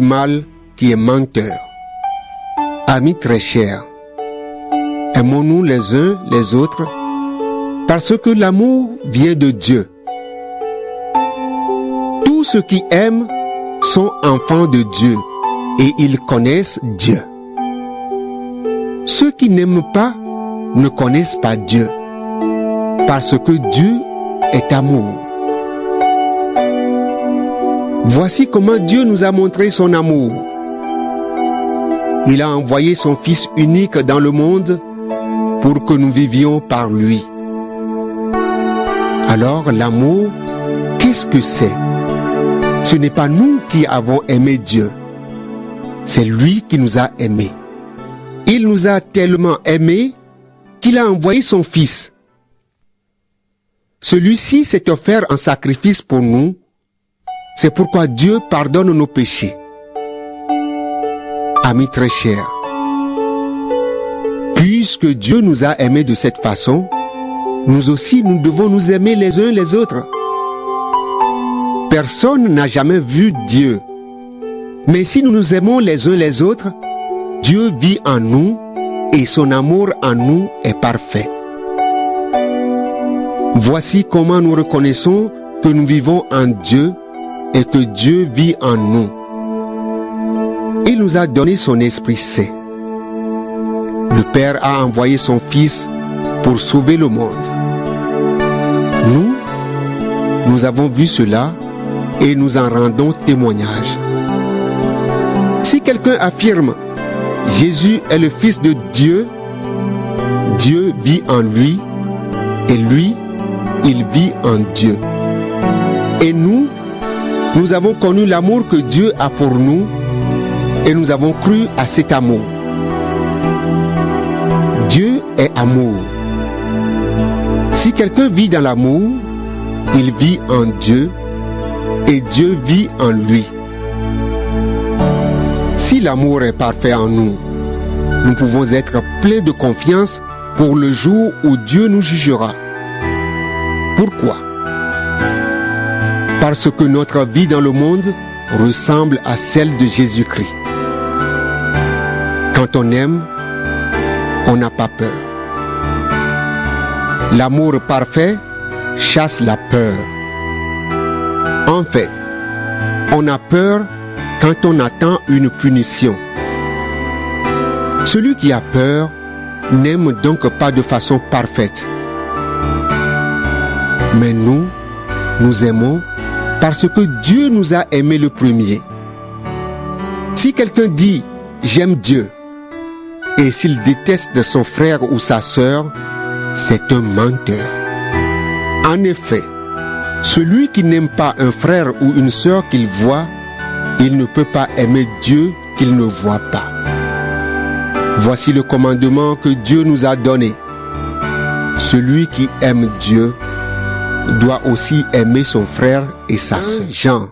mal qui est menteur. Amis très chers, aimons-nous les uns les autres parce que l'amour vient de Dieu. Tous ceux qui aiment sont enfants de Dieu et ils connaissent Dieu. Ceux qui n'aiment pas ne connaissent pas Dieu parce que Dieu est amour. Voici comment Dieu nous a montré son amour. Il a envoyé son Fils unique dans le monde pour que nous vivions par lui. Alors l'amour, qu'est-ce que c'est? Ce n'est pas nous qui avons aimé Dieu. C'est lui qui nous a aimés. Il nous a tellement aimés qu'il a envoyé son Fils. Celui-ci s'est offert en sacrifice pour nous. C'est pourquoi Dieu pardonne nos péchés. Amis très chers, puisque Dieu nous a aimés de cette façon, nous aussi nous devons nous aimer les uns les autres. Personne n'a jamais vu Dieu. Mais si nous nous aimons les uns les autres, Dieu vit en nous et son amour en nous est parfait. Voici comment nous reconnaissons que nous vivons en Dieu et que Dieu vit en nous. Il nous a donné son Esprit Saint. Le Père a envoyé son Fils pour sauver le monde. Nous avons vu cela et nous en rendons témoignage. Si quelqu'un affirme « Jésus est le Fils de Dieu », Dieu vit en lui et lui, il vit en Dieu. Et nous avons connu l'amour que Dieu a pour nous et nous avons cru à cet amour. Dieu est amour. Si quelqu'un vit dans l'amour, il vit en Dieu et Dieu vit en lui. Si l'amour est parfait en nous, nous pouvons être pleins de confiance pour le jour où Dieu nous jugera. Pourquoi? Parce que notre vie dans le monde ressemble à celle de Jésus-Christ. Quand on aime, on n'a pas peur. L'amour parfait chasse la peur. En fait, on a peur quand on attend une punition. Celui qui a peur n'aime donc pas de façon parfaite. Mais nous aimons parce que Dieu nous a aimés le premier. Si quelqu'un dit « j'aime Dieu » et s'il déteste son frère ou sa sœur, c'est un menteur. En effet, celui qui n'aime pas un frère ou une sœur qu'il voit, il ne peut pas aimer Dieu qu'il ne voit pas. Voici le commandement que Dieu nous a donné. Celui qui aime Dieu doit aussi aimer son frère et sa sœur. Jean,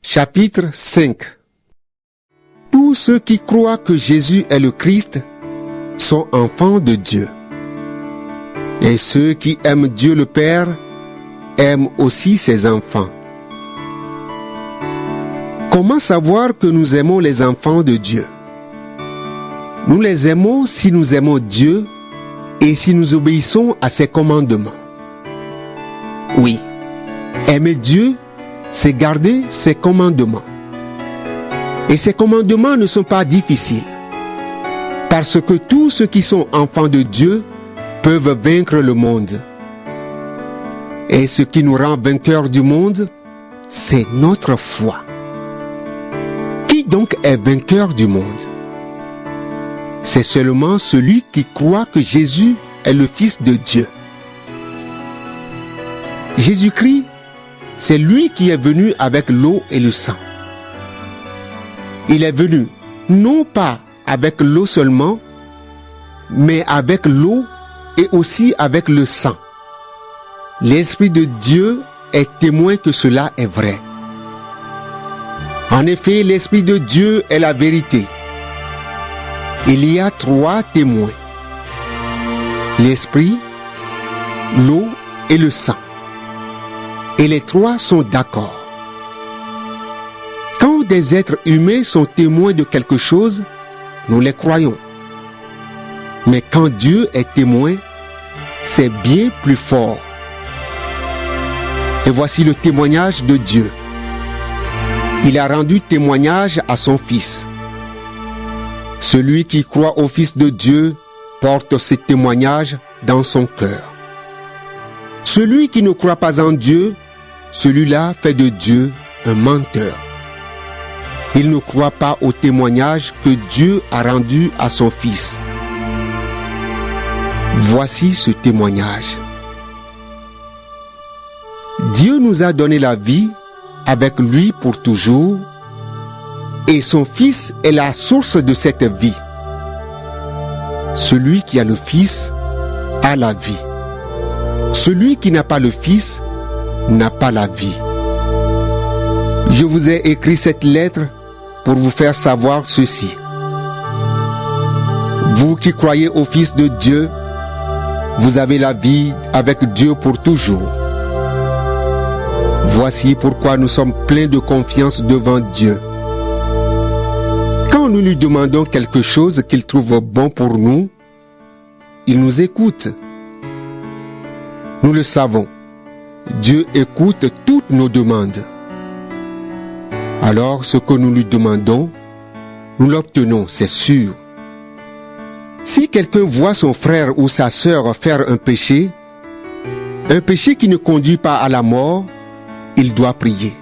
chapitre 5. Tous ceux qui croient que Jésus est le Christ sont enfants de Dieu. Et ceux qui aiment Dieu le Père aiment aussi ses enfants. Comment savoir que nous aimons les enfants de Dieu? Nous les aimons si nous aimons Dieu et si nous obéissons à ses commandements. Oui, aimer Dieu, c'est garder ses commandements. Et ces commandements ne sont pas difficiles, parce que tous ceux qui sont enfants de Dieu peuvent vaincre le monde. Et ce qui nous rend vainqueurs du monde, c'est notre foi. Qui donc est vainqueur du monde? C'est seulement celui qui croit que Jésus est le Fils de Dieu. Jésus-Christ, c'est lui qui est venu avec l'eau et le sang. Il est venu non pas avec l'eau seulement, mais avec l'eau et aussi avec le sang. L'Esprit de Dieu est témoin que cela est vrai. En effet, l'Esprit de Dieu est la vérité. Il y a 3 témoins: l'Esprit, l'eau et le sang. Et les 3 sont d'accord. Quand des êtres humains sont témoins de quelque chose, nous les croyons. Mais quand Dieu est témoin, c'est bien plus fort. Et voici le témoignage de Dieu. Il a rendu témoignage à son Fils. Celui qui croit au Fils de Dieu porte ce témoignage dans son cœur. Celui qui ne croit pas en Dieu, celui-là fait de Dieu un menteur. Il ne croit pas au témoignage que Dieu a rendu à son Fils. Voici ce témoignage. Dieu nous a donné la vie avec lui pour toujours, et son Fils est la source de cette vie. Celui qui a le Fils a la vie. Celui qui n'a pas le Fils n'a pas la vie. Je vous ai écrit cette lettre pour vous faire savoir ceci. Vous qui croyez au Fils de Dieu, vous avez la vie avec Dieu pour toujours. Voici pourquoi nous sommes pleins de confiance devant Dieu. Quand nous lui demandons quelque chose qu'il trouve bon pour nous, il nous écoute. Nous le savons. Dieu écoute toutes nos demandes. Alors, ce que nous lui demandons, nous l'obtenons, c'est sûr. Si quelqu'un voit son frère ou sa sœur faire un péché qui ne conduit pas à la mort, il doit prier.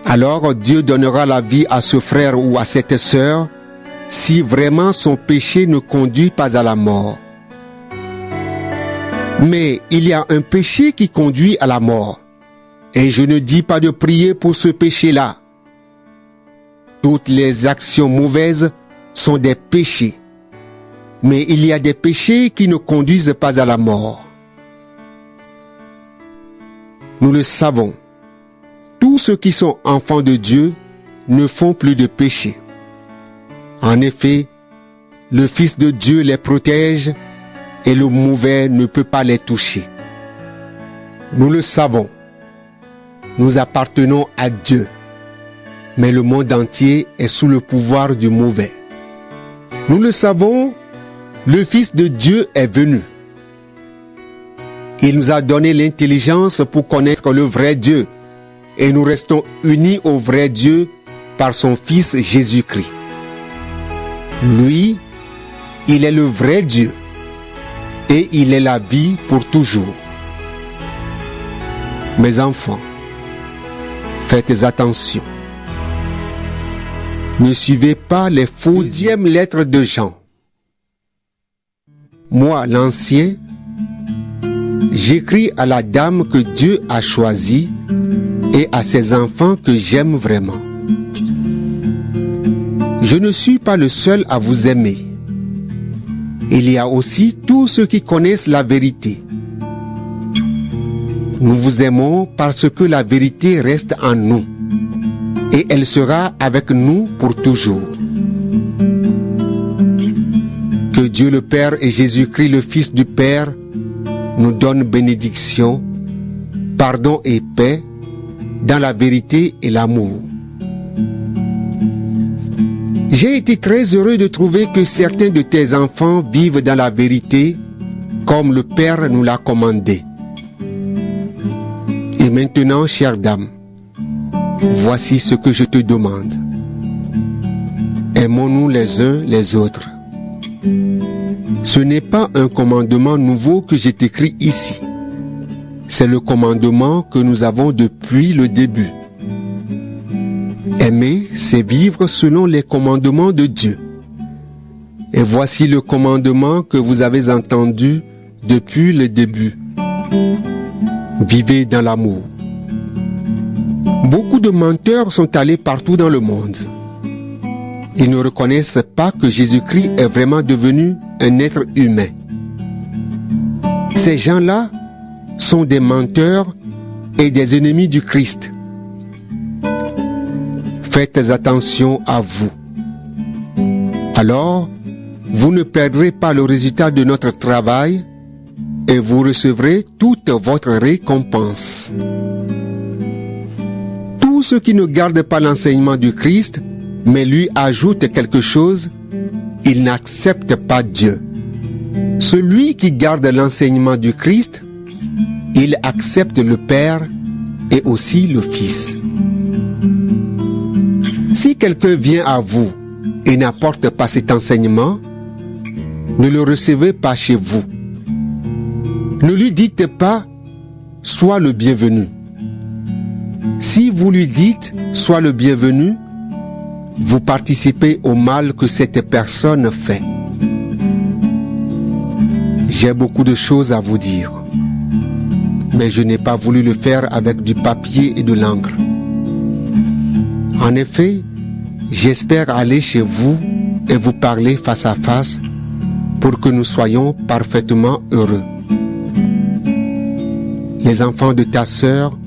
Alors Dieu donnera la vie à ce frère ou à cette sœur si vraiment son péché ne conduit pas à la mort. Mais il y a un péché qui conduit à la mort. Et je ne dis pas de prier pour ce péché-là. Toutes les actions mauvaises sont des péchés. Mais il y a des péchés qui ne conduisent pas à la mort. Nous le savons. Tous ceux qui sont enfants de Dieu ne font plus de péché. En effet, le Fils de Dieu les protège et le mauvais ne peut pas les toucher. Nous le savons. Nous appartenons à Dieu. Mais le monde entier est sous le pouvoir du mauvais. Nous le savons, le Fils de Dieu est venu. Il nous a donné l'intelligence pour connaître le vrai Dieu. Et nous restons unis au vrai Dieu par son Fils Jésus-Christ. Lui, il est le vrai Dieu. Et il est la vie pour toujours. Mes enfants, faites attention. Ne suivez pas les faux deuxième lettre de Jean. Moi, l'ancien, j'écris à la dame que Dieu a choisie et à ses enfants que j'aime vraiment. Je ne suis pas le seul à vous aimer. Il y a aussi tous ceux qui connaissent la vérité. Nous vous aimons parce que la vérité reste en nous et elle sera avec nous pour toujours. Que Dieu le Père et Jésus-Christ le Fils du Père nous donnent bénédiction, pardon et paix dans la vérité et l'amour. J'ai été très heureux de trouver que certains de tes enfants vivent dans la vérité comme le Père nous l'a commandé. Et maintenant, chère dame, voici ce que je te demande. Aimons-nous les uns les autres. Ce n'est pas un commandement nouveau que j'ai écrit ici. C'est le commandement que nous avons depuis le début. Aimer, c'est vivre selon les commandements de Dieu. Et voici le commandement que vous avez entendu depuis le début. Vivez dans l'amour. Beaucoup de menteurs sont allés partout dans le monde. Ils ne reconnaissent pas que Jésus-Christ est vraiment devenu un être humain. Ces gens-là sont des menteurs et des ennemis du Christ. Faites attention à vous. Alors, vous ne perdrez pas le résultat de notre travail et vous recevrez toute votre récompense. Tous ceux qui ne gardent pas l'enseignement du Christ, mais lui ajoutent quelque chose, ils n'acceptent pas Dieu. Celui qui garde l'enseignement du Christ, il accepte le Père et aussi le Fils. Si quelqu'un vient à vous et n'apporte pas cet enseignement, ne le recevez pas chez vous. Ne lui dites pas « Sois le bienvenu ». Si vous lui dites « Sois le bienvenu », vous participez au mal que cette personne fait. J'ai beaucoup de choses à vous dire, mais je n'ai pas voulu le faire avec du papier et de l'encre. En effet, j'espère aller chez vous et vous parler face à face pour que nous soyons parfaitement heureux. Les enfants de ta sœur,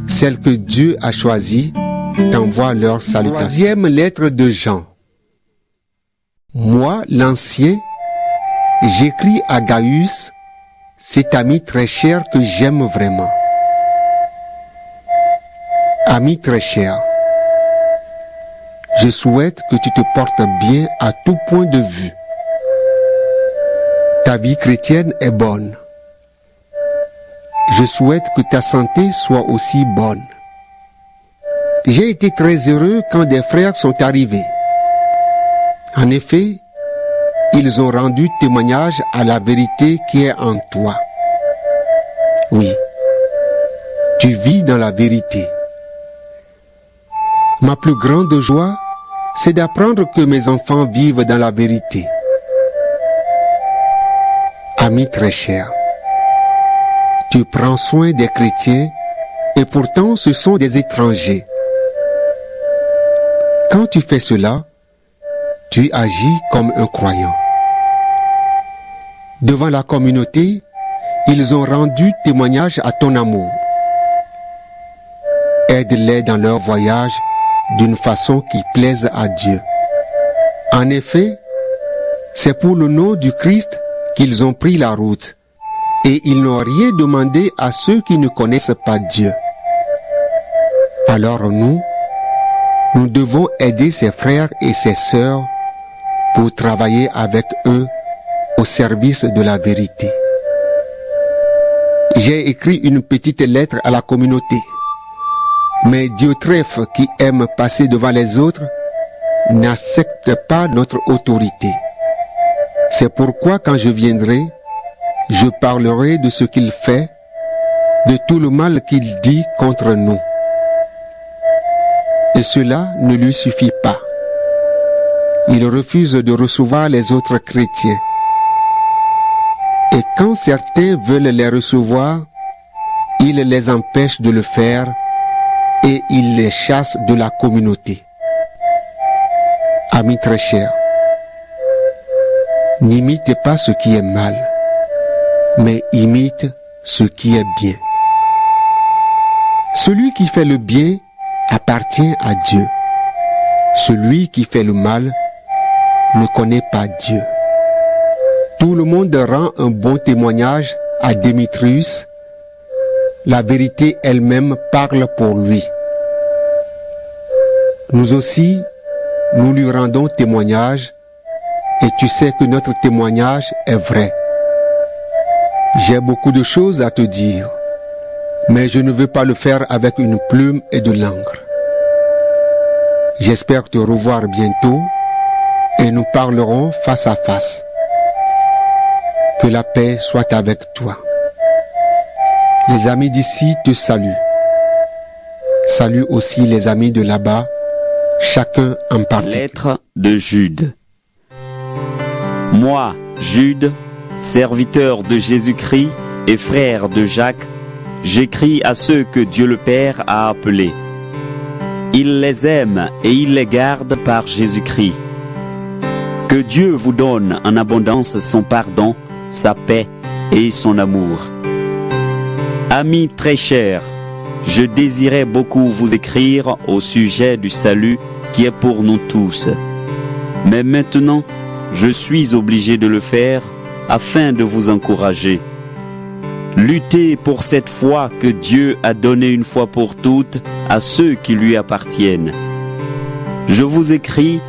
celle que Dieu a choisie, t'envoient leur salutation. Troisième lettre de Jean. Moi, l'ancien, j'écris à Gaius, cet ami très cher que j'aime vraiment. Ami très cher, je souhaite que tu te portes bien à tout point de vue. Ta vie chrétienne est bonne. Je souhaite que ta santé soit aussi bonne. J'ai été très heureux quand des frères sont arrivés. En effet, ils ont rendu témoignage à la vérité qui est en toi. Oui, tu vis dans la vérité. Ma plus grande joie, c'est d'apprendre que mes enfants vivent dans la vérité. Ami très cher, tu prends soin des chrétiens et pourtant ce sont des étrangers. Quand tu fais cela, tu agis comme un croyant. Devant la communauté, ils ont rendu témoignage à ton amour. Aide-les dans leur voyage d'une façon qui plaise à Dieu. En effet, c'est pour le nom du Christ qu'ils ont pris la route et ils n'ont rien demandé à ceux qui ne connaissent pas Dieu. Alors nous devons aider ces frères et ces sœurs pour travailler avec eux au service de la vérité. J'ai écrit une petite lettre à la communauté, mais Diotrephe, qui aime passer devant les autres, n'accepte pas notre autorité. C'est pourquoi quand je viendrai, je parlerai de ce qu'il fait, de tout le mal qu'il dit contre nous. Et cela ne lui suffit pas. Il refuse de recevoir les autres chrétiens. Et quand certains veulent les recevoir, il les empêche de le faire et il les chasse de la communauté. Amis très chers, n'imite pas ce qui est mal, mais imite ce qui est bien. Celui qui fait le bien appartient à Dieu. Celui qui fait le mal ne connaît pas Dieu. Tout le monde rend un bon témoignage à Démétrius. La vérité elle-même parle pour lui. Nous aussi, nous lui rendons témoignage et tu sais que notre témoignage est vrai. J'ai beaucoup de choses à te dire, mais je ne veux pas le faire avec une plume et de l'encre. J'espère te revoir bientôt et nous parlerons face à face. Que la paix soit avec toi. Les amis d'ici te saluent. Salut aussi les amis de là-bas, chacun en particulier. Lettre de Jude. Moi, Jude, serviteur de Jésus-Christ et frère de Jacques, j'écris à ceux que Dieu le Père a appelés. Il les aime et il les garde par Jésus-Christ. Que Dieu vous donne en abondance son pardon, sa paix et son amour. Amis très chers, je désirais beaucoup vous écrire au sujet du salut qui est pour nous tous. Mais maintenant, je suis obligé de le faire afin de vous encourager. Luttez pour cette foi que Dieu a donnée une fois pour toutes à ceux qui lui appartiennent. Je vous écris